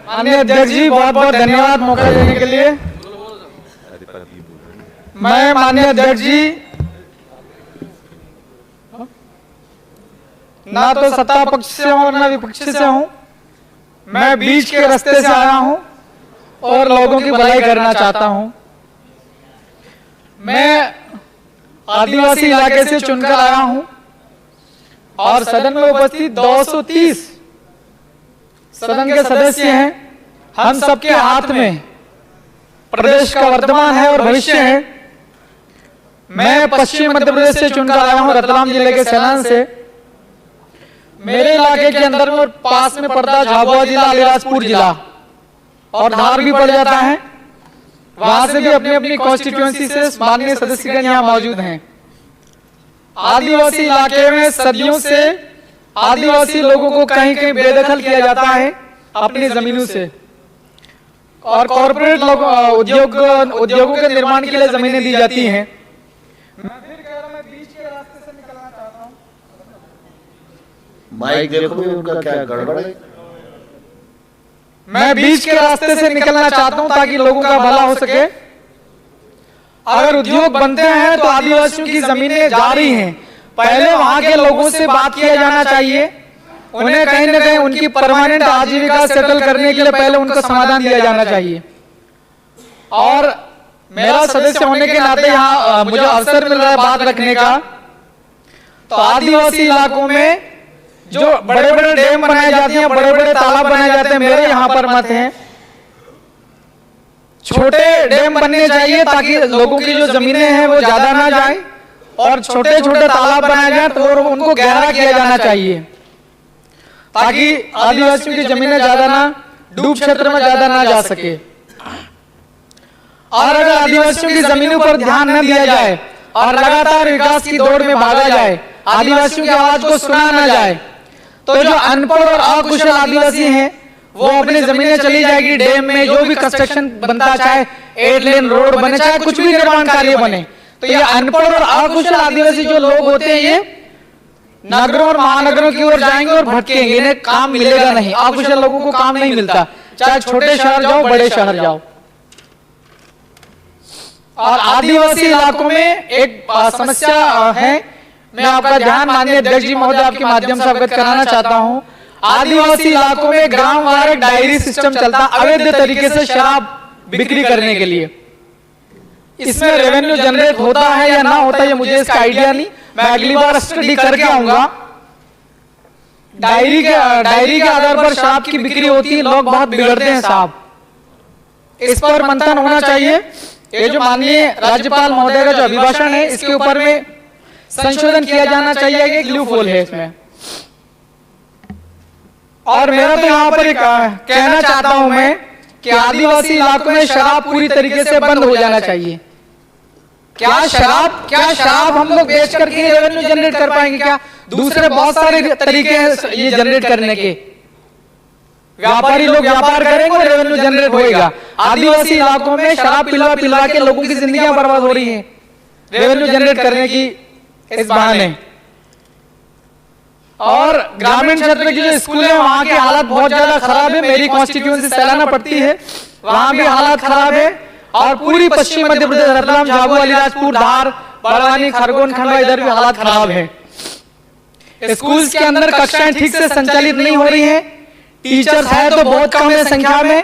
माननीय अध्यक्ष जी, बहुत बहुत धन्यवाद मौका देने के लिए। मैं माननीय अध्यक्ष जी ना तो सत्ता पक्ष से हूं ना विपक्ष से हूं, मैं बीच के रास्ते से आया हूं और लोगों की भलाई करना चाहता हूं। मैं आदिवासी इलाके से चुनकर आया हूं और सदन में उपस्थित 230 सदन के सदस्य हैं। हम सबके हाथ में प्रदेश का वर्तमान है और भविष्य है। मैं पश्चिम मध्य प्रदेश से चुनकर आया हूं, रतलाम जिले के सैलान से। मेरे इलाके के अंदर में पास में पड़ता है झाबुआ जिला, अलीराजपुर जिला और धार भी पड़ जाता है। वहां से भी अपनी अपनी कॉन्स्टिट्यूएंसी से माननीय सदस्यगण यहाँ मौजूद हैं। आदिवासी इलाके में सदियों से आदिवासी लोगों को कहीं कहीं बेदखल किया जाता है अपनी जमीनों से, और कॉर्पोरेट उद्योगों के निर्माण के लिए जमीनें दी जाती हैं। मैं फिर कह रहा हूं, मैं बीच के रास्ते से निकलना चाहता हूं। माइक देखो भी उनका क्या गड़बड़ है। मैं बीच के रास्ते से निकलना चाहता हूं ताकि लोगों का भला हो सके। अगर उद्योग बनते हैं तो आदिवासियों की जमीनें जा रही हैं, पहले वहां के लोगों से बात किया जाना चाहिए। उन्हें कहीं ना कहीं उनकी परमानेंट आजीविका सेटल करने के लिए पहले उनका समाधान दिया जाना चाहिए। और मेरा सदस्य होने के नाते यहाँ मुझे अवसर मिल रहा है बात रखने का। तो आदिवासी इलाकों में जो बड़े बड़े डैम बनाए जाते हैं, बड़े बड़े तालाब बनाए जाते हैं, मेरे यहाँ पर मत है छोटे डैम बनने चाहिए ताकि लोगों की जो जमीनें हैं वो ज्यादा ना जाए, और छोटे छोटे तालाब बनाए जाए तो उनको गहरा किया जाना चाहिए ताकि आदिवासियों की जमीनें ज्यादा ना डूब क्षेत्र में ज्यादा ना जा सके। और अगर आदिवासियों की जमीनों पर ध्यान न दिया जाए और लगातार विकास की दौड़ में भागा जाए, आदिवासियों की आवाज को सुना न जाए, तो जो अनपढ़ और अकुशल आदिवासी हैं वो अपनी जमीनें चली जाएगी। डैम में जो भी कंस्ट्रक्शन बनता, चाहे 8 लेन रोड बने, चाहे कुछ भी निर्माण कार्य बने, तो ये अनपढ़ और अकुशल आदिवासी जो लोग होते हैं ये नगरों और महानगरों की ओर जाएंगे और भटकेंगे। इन्हें काम मिलेगा नहीं, अकुशल लोगों को काम नहीं मिलता, चाहे छोटे शहर जाओ बड़े शहर जाओ। और आदिवासी इलाकों में एक समस्या है, मैं आपका ध्यान माननीय अध्यक्ष जी महोदय आपके माध्यम से अवगत कराना चाहता हूं। आदिवासी इलाकों में ग्राम वार एक डायरी सिस्टम चलता, अवैध तरीके से शराब बिक्री करने के लिए। इसमें रेवेन्यू जनरेट होता है या ना होता है मुझे इसका आइडिया नहीं, मैं अगली बार स्टडी करके आऊंगा। डायरी के आधार पर शराब की बिक्री होती है, लोग बहुत बिगड़ते हैं साहब। इस पर मंथन होना चाहिए। ये जो माननीय राज्यपाल महोदय का जो अभिभाषण है इसके ऊपर में संशोधन किया जाना चाहिए। एक लूपहोल है इसमें। और मेरा तो यहाँ पर कहना चाहता हूं मैं कि आदिवासी इलाकों में शराब पूरी तरीके से बंद हो जाना चाहिए। क्या शराब हम लोग बेच करके रेवेन्यू जनरेट कर पाएंगे? क्या दूसरे बहुत सारे तरीके हैं ये जनरेट करने के। व्यापारी लोग व्यापार करेंगे और रेवेन्यू जनरेट होएगा। आदिवासी इलाकों में शराब पिलवा के लोगों की जिंदगियां बर्बाद हो रही हैं रेवेन्यू जनरेट करने की इस बहाने। और ग्रामीण क्षेत्र की जो स्कूल है वहां की हालत बहुत ज्यादा खराब है। मेरी कॉन्स्टिट्यूएंसी सैलाना पड़ती है, वहां भी हालत खराब है। और पूरी पश्चिम मध्य प्रदेश, रतलाम, झाबुआ, अलीराजपुर, धार, बड़वानी, खरगोन, खंडवा, इधर भी हालत खराब है। स्कूल्स के अंदर कक्षाएं ठीक से संचालित नहीं हो रही हैं। टीचर्स है तो बहुत कम है संख्या में,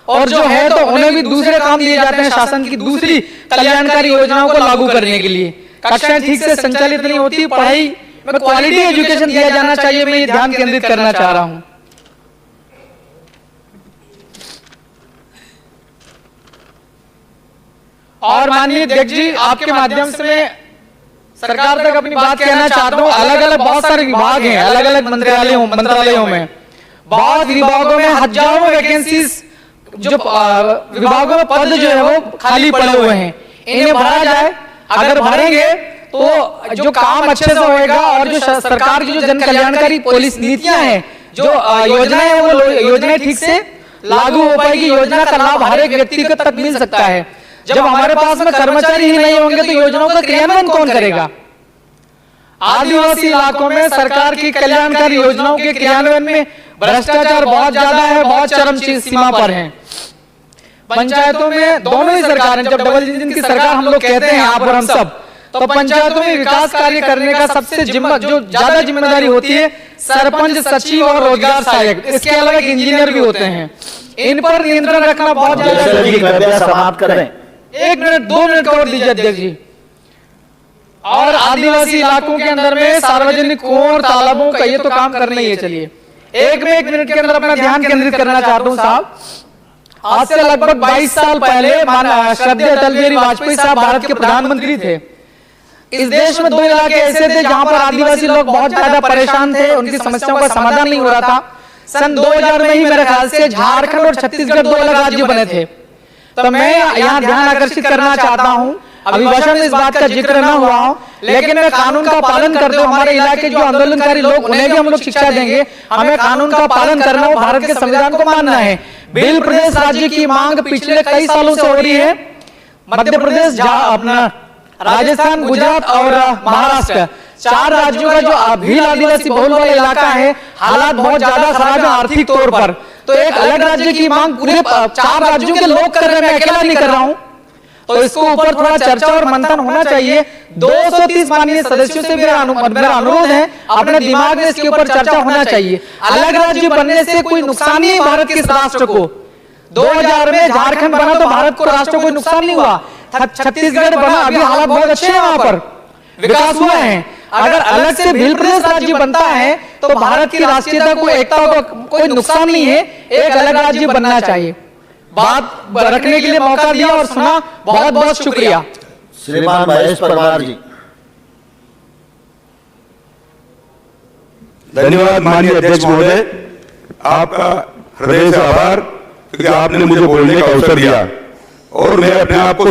और जो है तो उन्हें भी दूसरे काम दिए जाते हैं शासन की दूसरी कल्याणकारी योजनाओं को लागू करने के लिए। कक्षाएं ठीक से संचालित नहीं होती। पढ़ाई में क्वालिटी एजुकेशन दिया जाना चाहिए। मैं ये ध्यान केंद्रित करना चाह रहा हूं। और माननीय अध्यक्ष जी आपके माध्यम से मैं सरकार तक अपनी बात कहना चाहता हूं। अलग अलग बहुत सारे विभाग हैं, अलग अलग मंत्रालयों में बहुत विभागों में हजारों वैकेंसीज, जो विभागों में पद जो है वो खाली पड़े हुए हैं। इन्हें भरा जाए। अगर भरेंगे तो जो काम अच्छे से होएगा और जो सरकार की जो जन कल्याणकारी पॉलिसी नीतियां हैं, जो योजनाएं हैं, वो योजनाएं ठीक से लागू हो पाएगी। योजना का लाभ हर एक व्यक्ति को तक मिल सकता है। जब हमारे पास में कर्मचारी ही नहीं होंगे तो योजनाओं का क्रियान्वयन कौन करेगा? आदिवासी इलाकों में सरकार की कल्याणकारी योजनाओं के क्रियान्वयन में भ्रष्टाचार बहुत ज्यादा है, बहुत चरम सीमा पर है। पंचायतों में दोनों ही सरकारें, जब डबल इंजन की सरकार हम लोग कहते हैं यहाँ पर हम सब, तो पंचायतों में विकास कार्य करने का सबसे जो ज्यादा जिम्मेदारी होती है सरपंच, सचिव और रोजगार सहायक, इसके अलावा एक इंजीनियर भी होते हैं। इन पर नियंत्रण रखना बहुत ज्यादा जरूरी है। समाप्त करें। 1 मिनट 2 मिनट का और दीजिए अध्यक्ष जी। और आदिवासी इलाकों के अंदर में सार्वजनिक कुओं और तालाबों का ये तो काम करना ही है। चलिए 1 मिनट के अंदर अपना ध्यान केंद्रित करना चाहता हूं साहब। आज से लगभग 22 साल पहले श्रद्धेय अटल बिहारी वाजपेयी साहब भारत के प्रधानमंत्री थे। इस देश में 2 इलाके ऐसे थे जहां पर आदिवासी लोग बहुत ज्यादा परेशान थे, उनकी समस्याओं का समाधान नहीं हो रहा था। सन 2000 में ही मेरे ख्याल से झारखंड और छत्तीसगढ़ 2 अलग राज्य बने थे। तो मैं यहाँ ध्यान आकर्षित करना चाहता हूँ, अभिभाषण में इस बात का जिक्र न हुआ हो, लेकिन मैं कानून का पालन करते हुए हमारे इलाके जो आंदोलनकारी लोग, उन्हें भी हम लोग शिक्षा देंगे। हमें कानून का पालन करना हो, भारत के संविधान को मानना है। बिल प्रदेश राज्य की मांग पिछले कई सालों से हो रही है। मध्य प्रदेश, अपना राजस्थान, गुजरात और महाराष्ट्र, 4 राज्यों का जो भील आदिवासी बहुल वाला इलाका है, हालात बहुत ज्यादा खराब है आर्थिक तौर पर। तो एक अलग राज्य की मांग पूरे 4 राज्यों के लोग कर रहे हैं, मैं अकेला नहीं कर रहा हूं। तो इसको ऊपर थोड़ा चर्चा और मंथन होना चाहिए। 230 माननीय सदस्यों से मेरा अनुरोध है, अपने दिमाग में इसके ऊपर चर्चा होना चाहिए। अलग राज्य बनने से कोई नुकसान नहीं है भारत के राष्ट्र को। 2000 में झारखंड बना तो भारत को, राष्ट्र को कोई नुकसान नहीं हुआ। छत्तीसगढ़ बना, अभी हालात बहुत अच्छे हैं, वहां पर विकास हुआ है। अगर अलग से भील प्रदेश राज्य बनता है तो भारत की राष्ट्रीयता को, एकता को कोई नुकसान नहीं है। एक अलग राज्य बनना चाहिए। बात रखने के लिए मौका दिया और सुना, बहुत बहुत शुक्रिया। श्रीमान महेश परमार जी। धन्यवाद माननीय अध्यक्ष महोदय, आपका हृदय से आभार, क्योंकि आपने मुझे बोलने का अवसर दिया और मैं अपने आप को